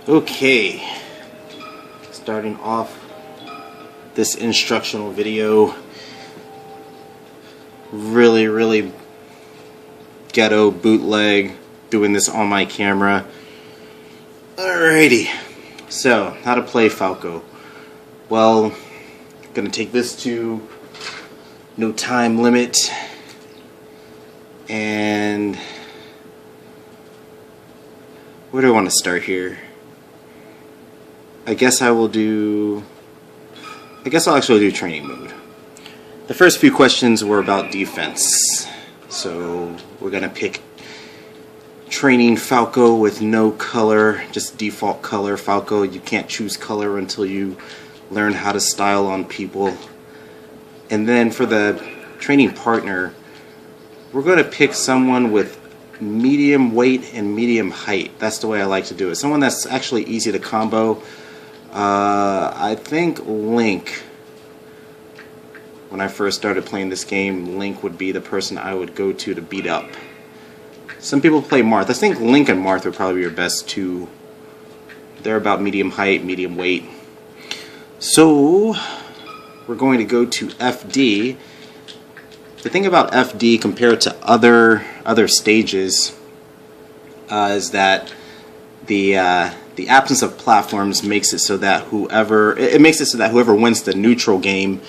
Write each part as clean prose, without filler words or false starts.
Okay, starting off this instructional video, really ghetto bootleg, doing this on my camera. Alrighty, so how to play Falco. Well, gonna take this to no time limit, and where do I want to start here? I guess I'll actually do training mode. The first few questions were about defense. So we're gonna pick training Falco with no color, just default color Falco. You can't choose color until you learn how to style on people. And then for the training partner, we're gonna pick someone with medium weight and medium height. That's the way I like to do it. Someone that's actually easy to combo. I think Link, when I first started playing this game, Link would be the person I would go to beat up. Some people play Marth. I think Link and Marth would probably be your best two. They're about medium height, medium weight. So we're going to go to FD. The thing about FD compared to other stages is that the absence of platforms makes it so that whoever wins the neutral game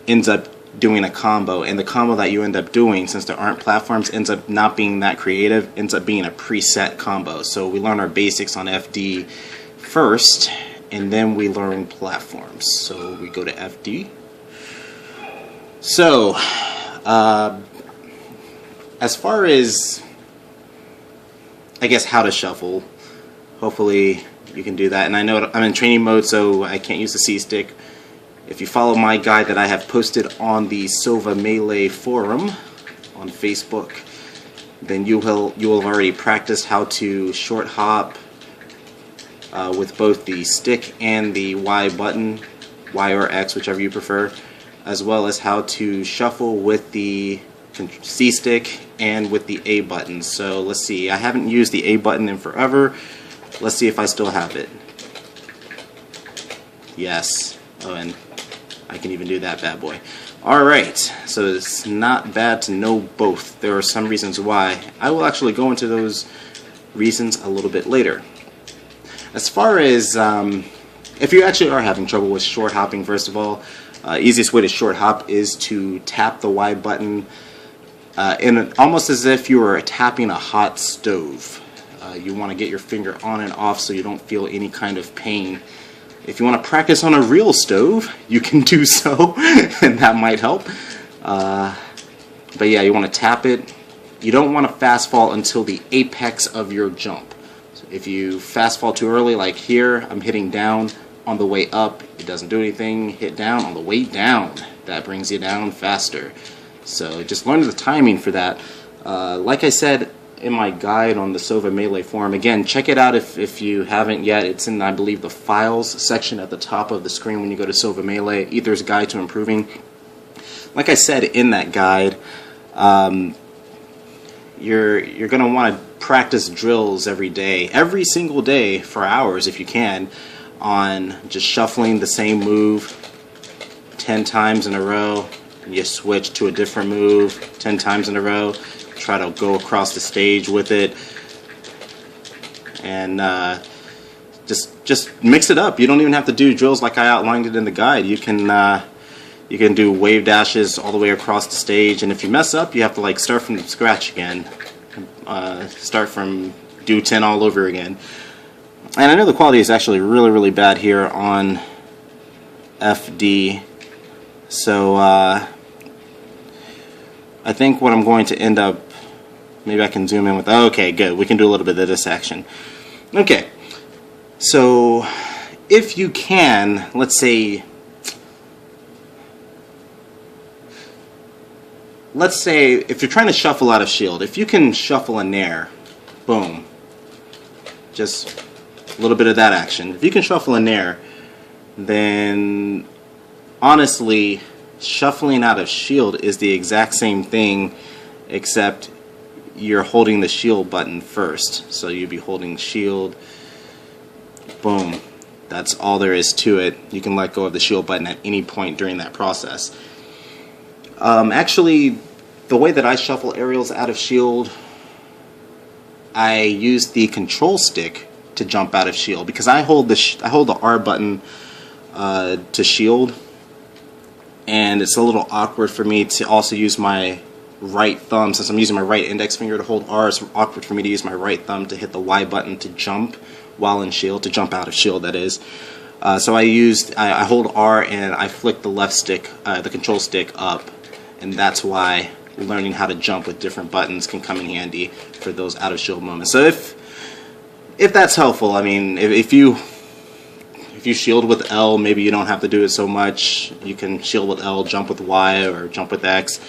ends up doing a combo, and the combo that you end up doing, since there aren't platforms, ends up not being that creative, ends up being a preset combo. So we learn our basics on FD first, and then we learn platforms. So we go to FD. So as far as, I guess, how to shuffle, hopefully you can do that. And I know I'm in training mode, so I can't use the C stick. If you follow my guide that I have posted on the SoVa Melee forum on Facebook, then you will have already practiced how to short hop with both the stick and the Y button, Y or X, whichever you prefer, as well as how to shuffle with the C stick and with the A button. So let's see, I haven't used the A button in forever. Let's see if I still have it. Yes. Oh, and I can even do that bad boy. Alright, so it's not bad to know both. There are some reasons why. I will actually go into those reasons a little bit later. As far as, if you actually are having trouble with short hopping, first of all, easiest way to short hop is to tap the Y button almost as if you were tapping a hot stove. You want to get your finger on and off so you don't feel any kind of pain. If you want to practice on a real stove, you can do so, and that might help. But yeah, you want to tap it. You don't want to fast fall until the apex of your jump. So if you fast fall too early, like here, I'm hitting down on the way up, it doesn't do anything. Hit down on the way down, that brings you down faster. So just learn the timing for that. Like I said in my guide on the SoVa Melee forum, again, check it out if you haven't yet. It's in, I believe, the files section at the top of the screen when you go to SoVa Melee, Ether's Guide to Improving. Like I said in that guide, you're going to want to practice drills every single day for hours if you can, on just shuffling the same move 10 times in a row. You switch to a different move 10 times in a row. Try to go across the stage with it, and just mix it up. You don't even have to do drills like I outlined it in the guide. You can do wave dashes all the way across the stage, and if you mess up, you have to like start from scratch again. Start from do 10 all over again. And I know the quality is actually really bad here on FD, so I think what I'm going to end up, maybe I can zoom in with, okay, good, we can do a little bit of this action. Okay, so if you can, let's say if you're trying to shuffle out of shield, if you can shuffle a nair, boom, just a little bit of that action. If you can shuffle a nair, then honestly, shuffling out of shield is the exact same thing, except you're holding the shield button first. So you'd be holding shield, Boom. That's all there is to it. You can let go of the shield button at any point during that process. Actually, the way that I shuffle aerials out of shield, I use the control stick to jump out of shield, because I hold the R button to shield, and it's a little awkward for me to also use my right thumb. Since I'm using my right index finger to hold R, it's awkward for me to use my right thumb to hit the Y button to jump while in shield, to jump out of shield, that is. So I hold R and I flick the left stick, the control stick up, and that's why learning how to jump with different buttons can come in handy for those out of shield moments. So if that's helpful, I mean, if you shield with L, maybe you don't have to do it so much. You can shield with L, jump with Y, or jump with X.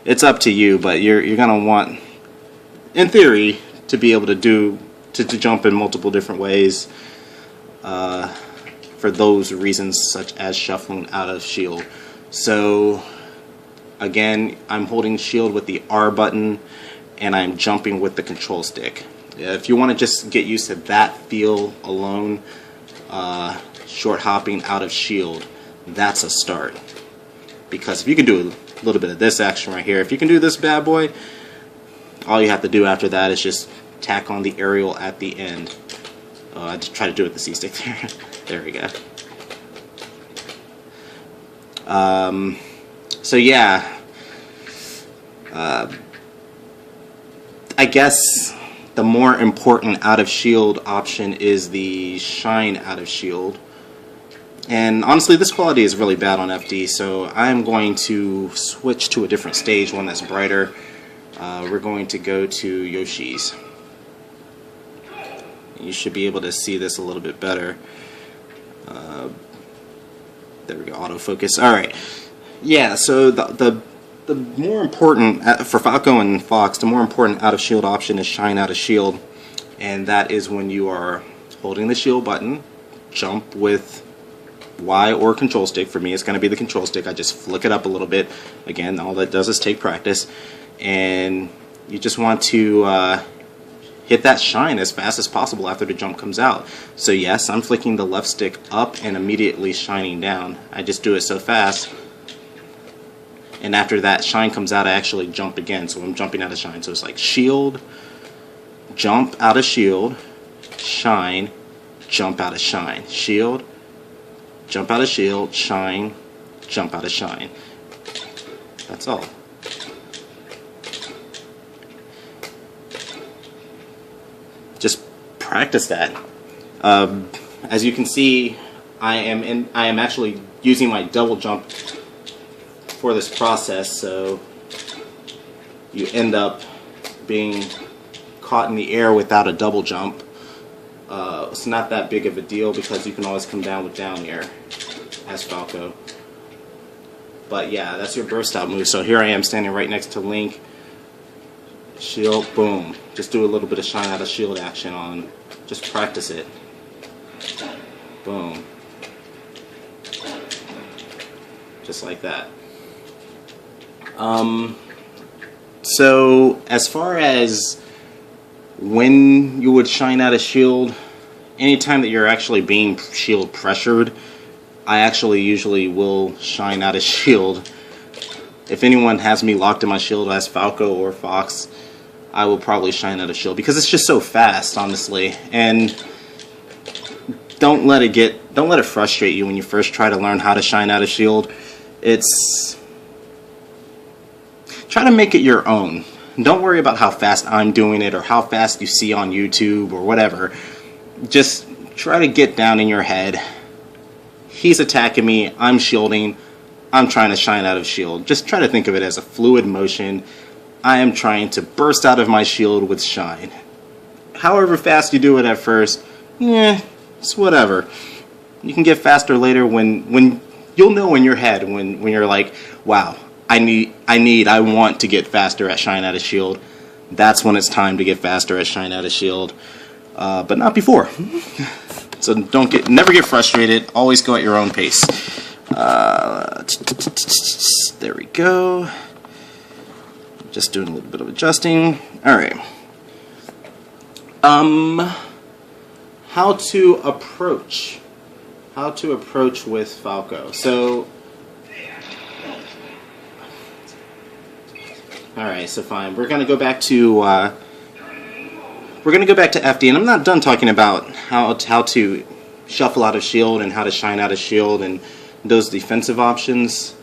It's up to you, but you're gonna want, in theory, to be able to jump in multiple different ways for those reasons, such as shuffling out of shield. So again, I'm holding shield with the R button and I'm jumping with the control stick. If you want to just get used to that feel alone, short hopping out of shield, that's a start. Because if you can do a little bit of this action right here, if you can do this bad boy, all you have to do after that is just tack on the aerial at the end. I just try to do it with the C stick there. There we go. So yeah, I guess the more important out of shield option is the shine out of shield. And honestly, this quality is really bad on FD, so I'm going to switch to a different stage, one that's brighter. We're going to go to Yoshi's. You should be able to see this a little bit better. There we go, autofocus. Alright. Yeah, so the more important, for Falco and Fox, the more important out of shield option is shine out of shield. And that is when you are holding the shield button, jump with Y or control stick. For me, it's going to be the control stick. I just flick it up a little bit. Again, all that does is take practice. And you just want to hit that shine as fast as possible after the jump comes out. So yes, I'm flicking the left stick up and immediately shining down. I just do it so fast. And after that shine comes out, I actually jump again. So I'm jumping out of shine. So it's like shield, jump out of shield, shine, jump out of shine. Shield, jump out of shield, shine, jump out of shine. That's all. Just practice that. As you can see, I am actually using my double jump for this process, so you end up being caught in the air without a double jump. It's not that big of a deal because you can always come down with down air as Falco. But yeah, that's your burst out move. So here I am standing right next to Link. Shield, boom. Just do a little bit of shine out of shield action on. Just practice it. Boom. Just like that. So as far as when you would shine out of shield, anytime that you're actually being shield pressured, I actually usually will shine out of shield. If anyone has me locked in my shield as Falco or Fox, I will probably shine out of shield because it's just so fast, honestly. And don't let it frustrate you when you first try to learn how to shine out of shield. Try to make it your own. Don't worry about how fast I'm doing it or how fast you see on YouTube or whatever. Just try to get down in your head. He's attacking me, I'm shielding, I'm trying to shine out of shield. Just try to think of it as a fluid motion. I am trying to burst out of my shield with shine. However fast you do it at first, it's whatever. You can get faster later when you'll know in your head when you're like, wow, I want to get faster at shine out of shield. That's when it's time to get faster at shine out of shield. But not before. So never get frustrated. Always go at your own pace. There we go. Just doing a little bit of adjusting. Alright. how to approach. How to approach with Falco. So, alright, so fine. We're gonna go back to FD, and I'm not done talking about how to shuffle out of shield and how to shine out of shield and those defensive options.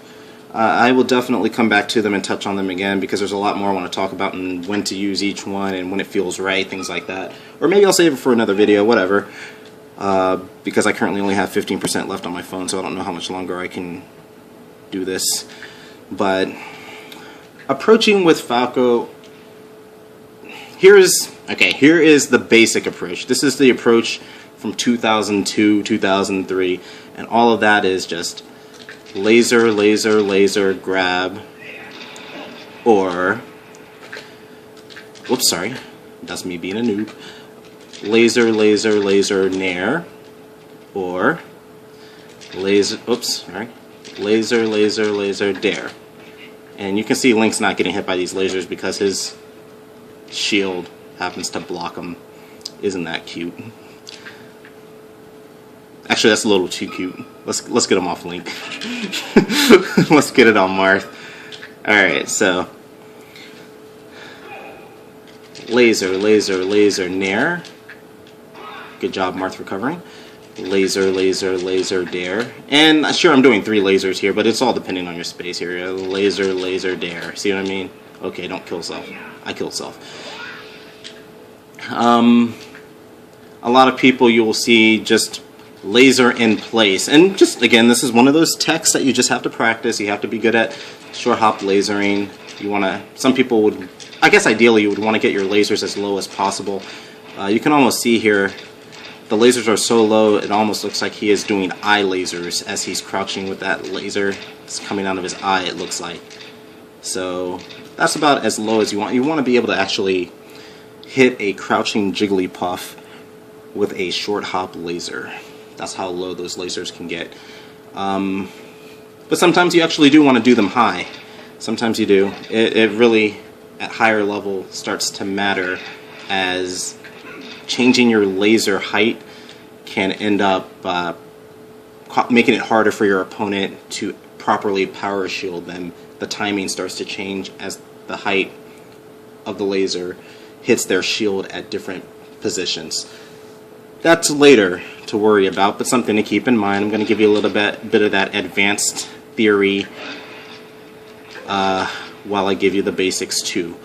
I will definitely come back to them and touch on them again, because there's a lot more I want to talk about, and when to use each one and when it feels right, things like that. Or maybe I'll save it for another video, whatever. Because I currently only have 15% left on my phone, so I don't know how much longer I can do this. But approaching with Falco, here is the basic approach. This is the approach from 2002, 2003, and all of that is just laser, laser, laser, grab, or, whoops, sorry, that's me being a noob. Laser, laser, laser, nair, or laser, oops, sorry, laser, laser, laser, dare. And you can see Link's not getting hit by these lasers because his shield happens to block them. Isn't that cute? Actually, that's a little too cute. Let's get him off Link. Let's get it on Marth. Alright, so laser, laser, laser, nair. Good job, Marth, recovering. Laser, laser, laser, dare. And sure, I'm doing 3 lasers here, but it's all depending on your space here. Laser, laser, dare. See what I mean? Okay, don't kill self. I killed self. A lot of people you will see just laser in place, and just again, this is one of those techs that you just have to practice. You have to be good at short hop lasering. You want to, some people would, I guess ideally you would want to get your lasers as low as possible. You can almost see here the lasers are so low it almost looks like he is doing eye lasers as he's crouching with that laser. It's coming out of his eye, it looks like. So that's about as low as you want. You want to be able to actually hit a crouching Jigglypuff with a short hop laser. That's how low those lasers can get. But sometimes you actually do want to do them high. Sometimes you do. It really, at higher level, starts to matter, as changing your laser height can end up making it harder for your opponent to properly power shield them. The timing starts to change as the height of the laser hits their shield at different positions. That's later to worry about, but something to keep in mind. I'm going to give you a little bit of that advanced theory while I give you the basics too.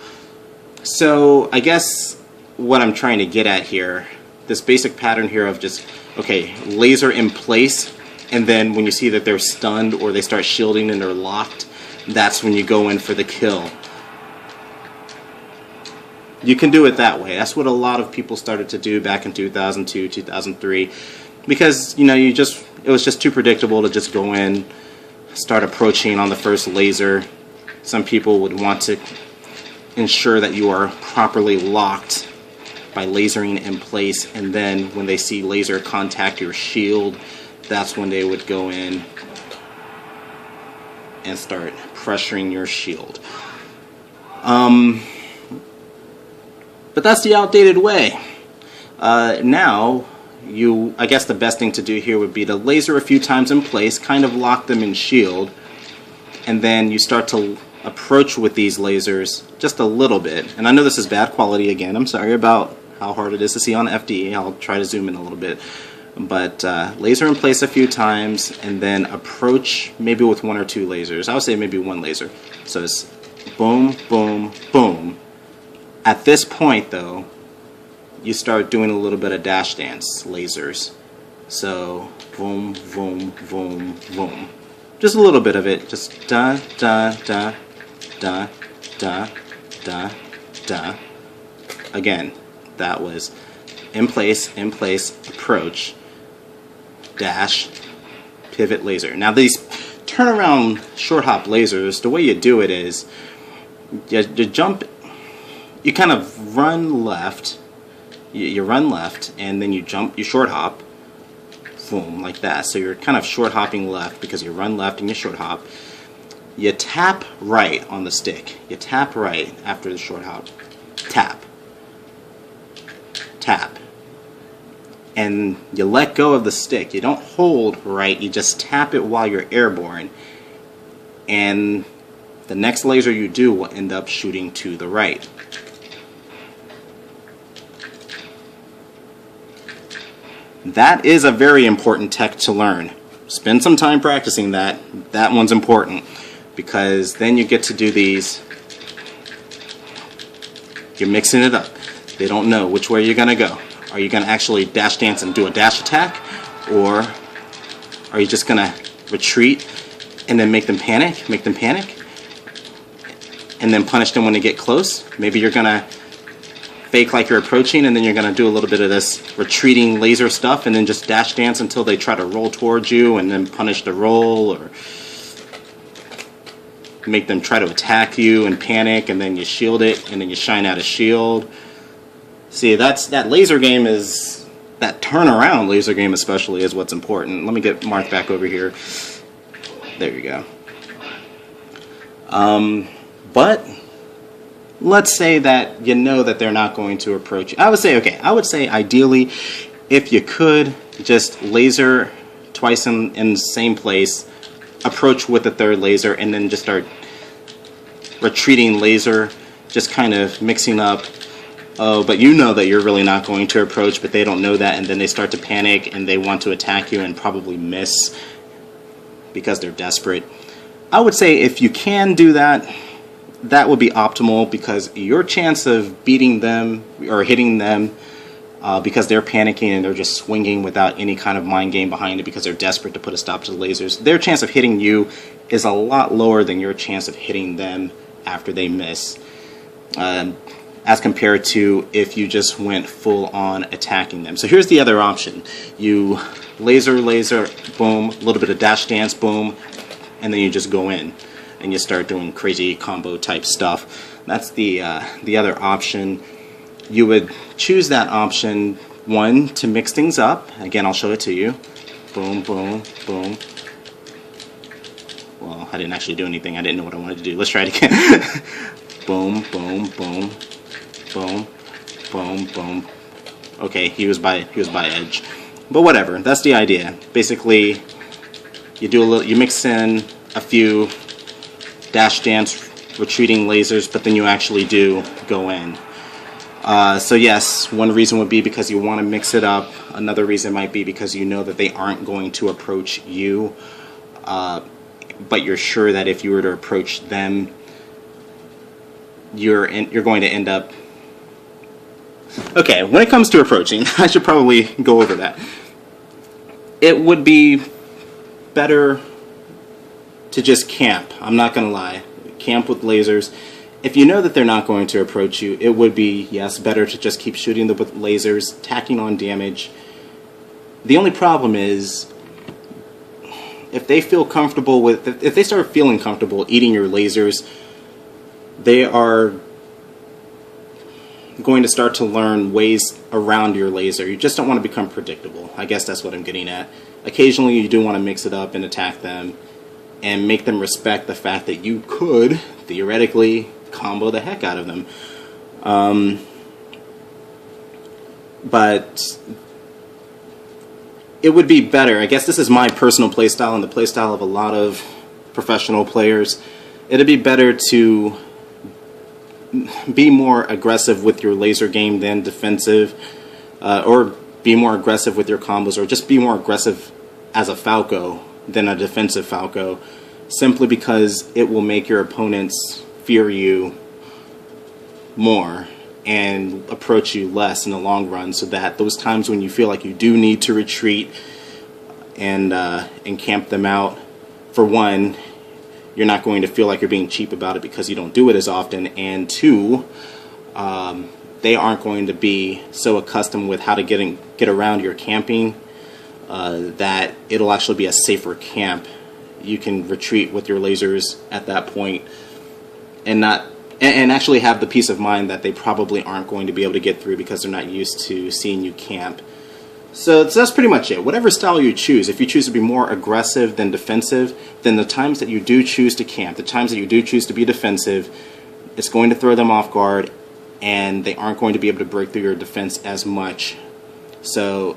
So I guess what I'm trying to get at here, this basic pattern here of just, okay, laser in place, and then when you see that they're stunned or they start shielding and they're locked, that's when you go in for the kill. You can do it that way. That's what a lot of people started to do back in 2002, 2003, because, you know, it was just too predictable to just go in, start approaching on the first laser. Some people would want to ensure that you are properly locked by lasering in place, and then when they see laser contact your shield, that's when they would go in and start pressuring your shield. But that's the outdated way. Now, I guess the best thing to do here would be to laser a few times in place, kind of lock them in shield, and then you start to approach with these lasers just a little bit. And I know this is bad quality again. I'm sorry about how hard it is to see on FD. I'll try to zoom in a little bit. But laser in place a few times, and then approach maybe with 1 or 2 lasers. I would say maybe 1 laser. So it's boom, boom, boom. At this point, though, you start doing a little bit of dash dance lasers. So boom, boom, boom, boom. Just a little bit of it. Just da, da, da, da, da, da, da. Again, that was in place, approach, dash, pivot, laser. Now these turnaround short hop lasers, the way you do it is you jump. You kind of run left, you run left, and then you jump, you short hop, boom, like that. So you're kind of short hopping left because you run left and you short hop. You tap right on the stick. You tap right after the short hop. Tap. Tap. and you let go of the stick. You don't hold right, you just tap it while you're airborne, and the next laser you do will end up shooting to the right. That is a very important tech to learn. Spend some time practicing that. That one's important, because then you get to do these. You're mixing it up. They don't know which way you're going to go. Are you going to actually dash dance and do a dash attack? Or are you just going to retreat and then make them panic? And then punish them when they get close? Maybe you're going to fake like you're approaching, and then you're going to do a little bit of this retreating laser stuff, and then just dash dance until they try to roll towards you, and then punish the roll, or make them try to attack you and panic, and then you shield it, and then you shine out a shield. See, that laser game is, that turnaround laser game especially, is what's important. Let me get Mark back over here. There you go. But let's say that you know that they're not going to approach you. I would say ideally, if you could, just laser twice in the same place, approach with the third laser, and then just start retreating laser, just kind of mixing up. Oh, but you know that you're really not going to approach, but they don't know that, and then they start to panic and they want to attack you and probably miss because they're desperate. I would say if you can do that, that would be optimal, because your chance of beating them or hitting them because they're panicking and they're just swinging without any kind of mind game behind it because they're desperate to put a stop to the lasers, their chance of hitting you is a lot lower than your chance of hitting them after they miss, as compared to if you just went full on attacking them. So here's the other option. You laser, boom, a little bit of dash dance, boom, and then you just go in and you start doing crazy combo type stuff. That's the other option. You would choose that option, one, to mix things up. Again, I'll show it to you. Boom, boom, boom. Well, I didn't actually do anything. I didn't know what I wanted to do. Let's try it again. Boom, boom, boom, boom, boom, boom. Okay, he was by edge, but whatever. That's the idea. Basically, you mix in a few dash dance retreating lasers, but then you actually do go in. So yes, one reason would be because you want to mix it up. Another reason might be because you know that they aren't going to approach you, but you're sure that if you were to approach them, you're going to end up. Okay, when it comes to approaching, I should probably go over that. It would be better to just camp. I'm not going to lie. Camp with lasers. If you know that they're not going to approach you, it would be, yes, better to just keep shooting them with lasers, tacking on damage. The only problem is, if they feel comfortable with, if they start feeling comfortable eating your lasers, they are going to start to learn ways around your laser. You just don't want to become predictable. I guess that's what I'm getting at. Occasionally you do want to mix it up and attack them and make them respect the fact that you could theoretically combo the heck out of them. But it would be better, I guess this is my personal playstyle and the playstyle of a lot of professional players, it'd be better to be more aggressive with your laser game than defensive, or be more aggressive with your combos, or just be more aggressive as a Falco than a defensive Falco, simply because it will make your opponents fear you more and approach you less in the long run, so that those times when you feel like you do need to retreat and camp them out, for one, you're not going to feel like you're being cheap about it because you don't do it as often, and two, they aren't going to be so accustomed with how to get around your camping that it'll actually be a safer camp. You can retreat with your lasers at that point and actually have the peace of mind that they probably aren't going to be able to get through because they're not used to seeing you camp. So that's pretty much it. Whatever style you choose, if you choose to be more aggressive than defensive, then the times that you do choose to camp, the times that you do choose to be defensive, it's going to throw them off guard and they aren't going to be able to break through your defense as much. So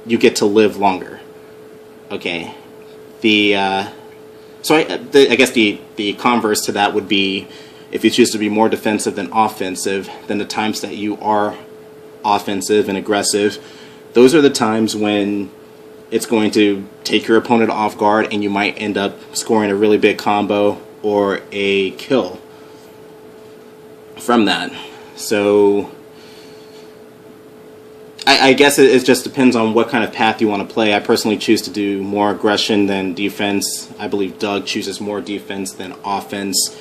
you get to live longer. Okay. I guess the converse to that would be, if you choose to be more defensive than offensive, then the times that you are offensive and aggressive, those are the times when it's going to take your opponent off guard and you might end up scoring a really big combo or a kill from that. So I guess it just depends on what kind of path you want to play. I personally choose to do more aggression than defense. I believe Doug chooses more defense than offense.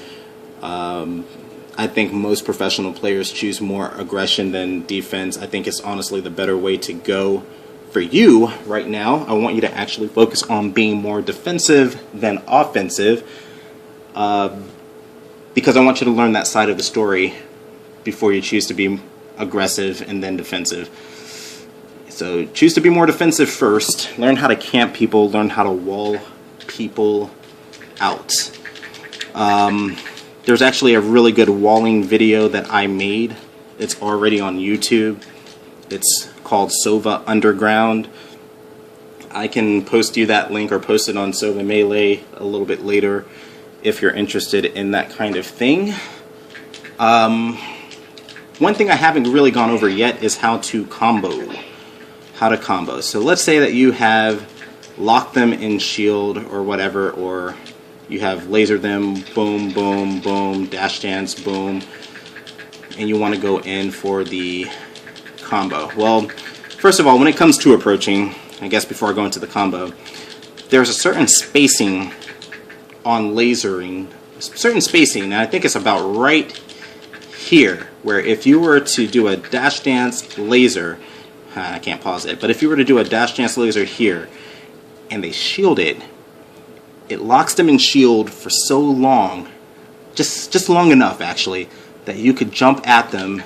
I think most professional players choose more aggression than defense. I think it's honestly the better way to go. For you right now, I want you to actually focus on being more defensive than offensive, because I want you to learn that side of the story before you choose to be aggressive and then defensive. So choose to be more defensive first. Learn how to camp people. Learn how to wall people out. There's actually a really good walling video that I made. It's already on YouTube. It's called SoVa Underground. I can post you that link or post it on SoVa Melee a little bit later if you're interested in that kind of thing. One thing I haven't really gone over yet is how to combo. So let's say that you have locked them in shield or whatever, or you have lasered them, boom, boom, boom, dash dance, boom, and you want to go in for the combo. Well, first of all, when it comes to approaching, I guess before I go into the combo, there's a certain spacing on lasering, and I think it's about right here, where if you were to do a dash dance laser, I can't pause it, but if you were to do a dash dance laser here, and they shield it, it locks them in shield for so long, just long enough actually, that you could jump at them